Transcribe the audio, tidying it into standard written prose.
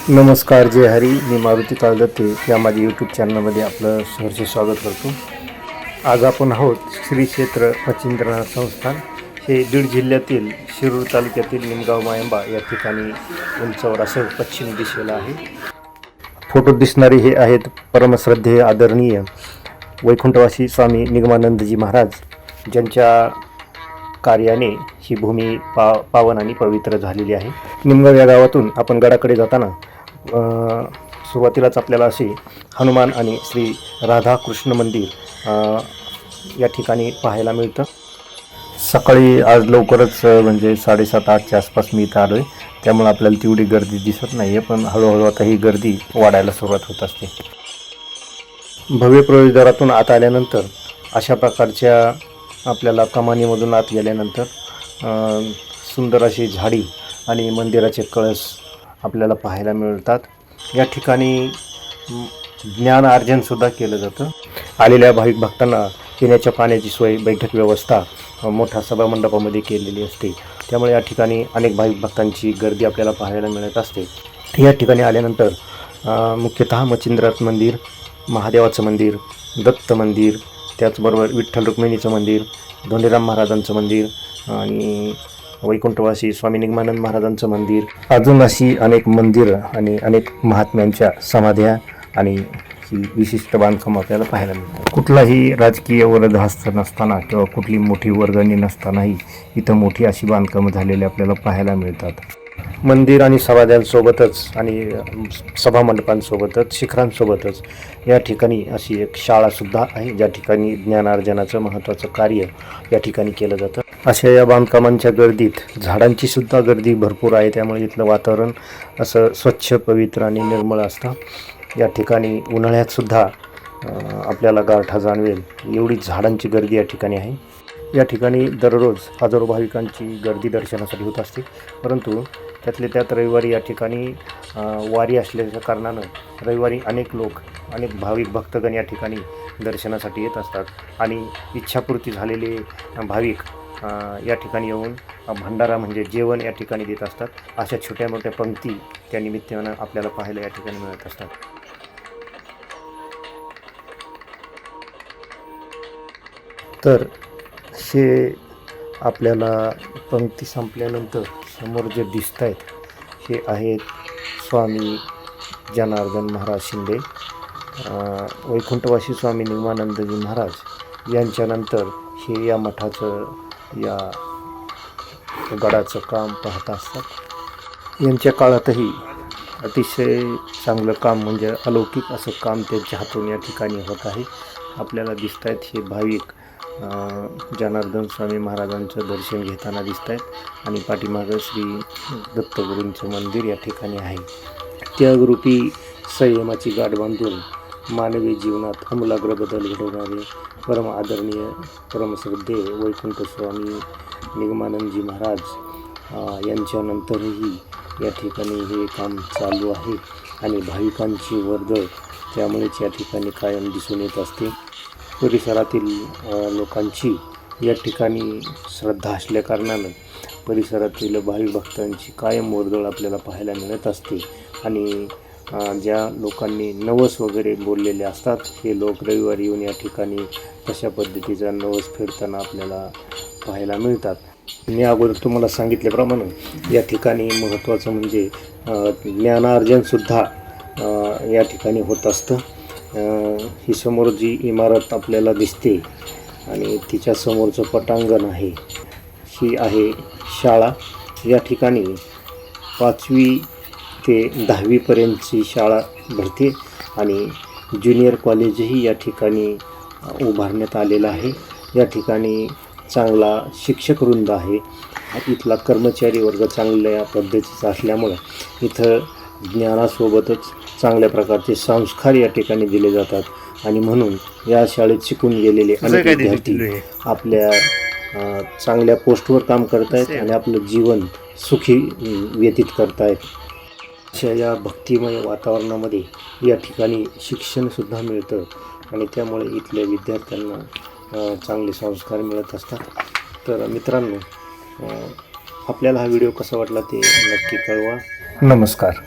नमस्कार, जय हरी. मी मारुती काळदत्ते या माझ्या यूट्यूब चॅनलमध्ये आपलं सहर्ष स्वागत करतो. आज आपण आहोत श्री क्षेत्र मच्छिंद्रनाथ संस्थान. हे बीड जिल्ह्यातील शिरूर तालुक्यातील निमगाव मायंबा या ठिकाणी उंचावर असं पश्चिम दिशेला आहे. फोटोत दिसणारे हे आहेत परमश्रद्धेय आदरणीय वैकुंठवासी स्वामी निगमानंदजी महाराज, ज्यांच्या कार्याने ही भूमी पावन आणि पवित्र झालेली आहे. निमगाव या गावातून आपण गडाकडे जाताना सुरुवातीलाच आपल्याला असे हनुमान आणि श्री राधाकृष्ण मंदिर या ठिकाणी पाहायला मिळतं. सकाळी आज लवकरच म्हणजे 7:30-8च्या आसपास मी इथं आलो आहे, त्यामुळे आपल्याला तेवढी गर्दी दिसत नाही आहे, पण हळूहळू आता ही गर्दी वाढायला सुरुवात होत असते. भव्य प्रवेशद्वारातून आत आल्यानंतर अशा प्रकारच्या आपल्याला कमानीमधून आत गेल्यानंतर सुंदर अशी झाडी आणि मंदिराचे कळस आपल्याला पाहायला मिळतात. या ठिकाणी ज्ञानार्जनसुद्धा केलं जातं. आलेल्या भाविक भक्तांना पिण्याच्या पाण्याची सोय, बैठक व्यवस्था मोठ्या सभामंडपामध्ये केलेली असते. त्यामुळे या ठिकाणी अनेक भाविक भक्तांची गर्दी आपल्याला पाहायला मिळत असते. या ठिकाणी आल्यानंतर मुख्यतः मच्छिंद्रनाथ मंदिर, महादेवाचं मंदिर, दत्त मंदिर, त्याचबरोबर विठ्ठल रुक्मिणीचं मंदिर, धोंडीराम महाराजांचं मंदिर आणि वैकुंठवासी स्वामी निगमानंद महाराजांचं मंदिर, अजून अशी अनेक मंदिरं आणि अनेक महात्म्यांच्या समाध्या आणि ही विशिष्ट बांधकाम आपल्याला पाहायला मिळतात. कुठलाही राजकीय वरदहस्त नसताना किंवा कुठली मोठी वर्गणी नसतानाही इथं मोठी अशी बांधकामं झालेली आपल्याला पाहायला मिळतात. मंदिर आणि समाध्यांसोबतच आणि सभामंडपांसोबतच, शिखरांसोबतच या ठिकाणी अशी एक शाळासुद्धा आहे, ज्या ठिकाणी ज्ञानार्जनाचं महत्त्वाचं कार्य या ठिकाणी केलं जातं. अशा या बांधकामांच्या गर्दीत झाडांची सुद्धा गर्दी भरपूर आहे, त्यामुळे इथलं वातावरण असं स्वच्छ, पवित्र आणि निर्मळ असतं. या ठिकाणी उन्हाळ्यातसुद्धा आपल्याला गारठा जाणवेल एवढी झाडांची गर्दी या ठिकाणी आहे. या ठिकाणी दररोज हजारो भाविकांची गर्दी दर्शनासाठी होत असते, परंतु त्यातले त्यात रविवारी या ठिकाणी वारी असल्याच्या कारणानं रविवारी अनेक भाविक भक्तगण या ठिकाणी दर्शनासाठी येत असतात आणि इच्छापूर्ती झालेले भाविक या ठिकाणी येऊन भंडारा म्हणजे जेवण या ठिकाणी देत असतात. अशा छोट्या मोठ्या पंक्ती त्या निमित्तानं आपल्याला पाहायला या ठिकाणी मिळत असतात. तर हे आपल्याला पंक्ती संपल्यानंतर समोर जे दिसत आहेत हे आहेत स्वामी जनार्दन महाराज शिंदे. वैकुंठवासी स्वामी निगमानंदजी महाराज यांच्यानंतर हे या मठाचं, या गडाचं काम पाहत असतात. यांच्या काळातही अतिशय चांगलं काम म्हणजे अलौकिक असं काम त्यांच्या हातून या ठिकाणी होत आहे. आपल्याला दिसत आहेत हे भाविक जनार्दन स्वामी महाराजांचं दर्शन घेताना दिसत आहेत आणि पाठीमागं श्री दत्तगुरूंचं मंदिर या ठिकाणी आहे. त्यागरूपी संयमाची गाठ बांधून मानवी जीवनात आमूलाग्र बदल घडवणारे परम आदरणीय परमश्रद्धेय वैकुंठ स्वामी निगमानंदजी महाराज यांच्यानंतरही या ठिकाणी हे काम चालू आहे आणि भाविकांची वर्दळ त्यामुळेच या ठिकाणी कायम दिसून येत असते. परिसरातील लोकांची या ठिकाणी श्रद्धा असल्याकारणानं परिसरातील भाविक भक्तांची कायम वर्दळ आपल्याला पाहायला मिळत असते आणि ज्या लोकांनी नवस वगैरे बोललेले असतात हे लोक रविवारी येऊन या ठिकाणी तशा पद्धतीचा नवस फेडताना आपल्याला पाहायला मिळतात. मी अगोदर तुम्हाला सांगितल्याप्रमाणे या ठिकाणी महत्त्वाचं म्हणजे ज्ञानार्जनसुद्धा या ठिकाणी होत असतं. ही समोर जी इमारत आपल्याला दिसते आणि तिच्या समोरचं पटांगण आहे, ही आहे शाळा. या ठिकाणी 5वी ते 10वीपर्यंतची शाळा भरते आणि ज्युनियर कॉलेजही या ठिकाणी उभारण्यात आलेलं आहे. या ठिकाणी चांगला शिक्षक वृंद आहे. इथला कर्मचारी वर्ग चांगल्या पद्धतीचा असल्यामुळं इथं ज्ञानासोबतच चांगल्या प्रकारचे संस्कार या ठिकाणी दिले जातात आणि म्हणून या शाळेत शिकून गेलेले अनेक विद्यार्थी आपल्या चांगल्या पोस्टवर काम करत आहेत आणि आपलं जीवन सुखी व्यतीत करत आहेत. अशा या भक्तिमय वातावरणामध्ये या ठिकाणी शिक्षणसुद्धा मिळतं आणि त्यामुळे इथल्या विद्यार्थ्यांना चांगले संस्कार मिळत असतात. तर मित्रांनो, आपल्याला हा व्हिडिओ कसा वाटला ते नक्की कळवा. नमस्कार.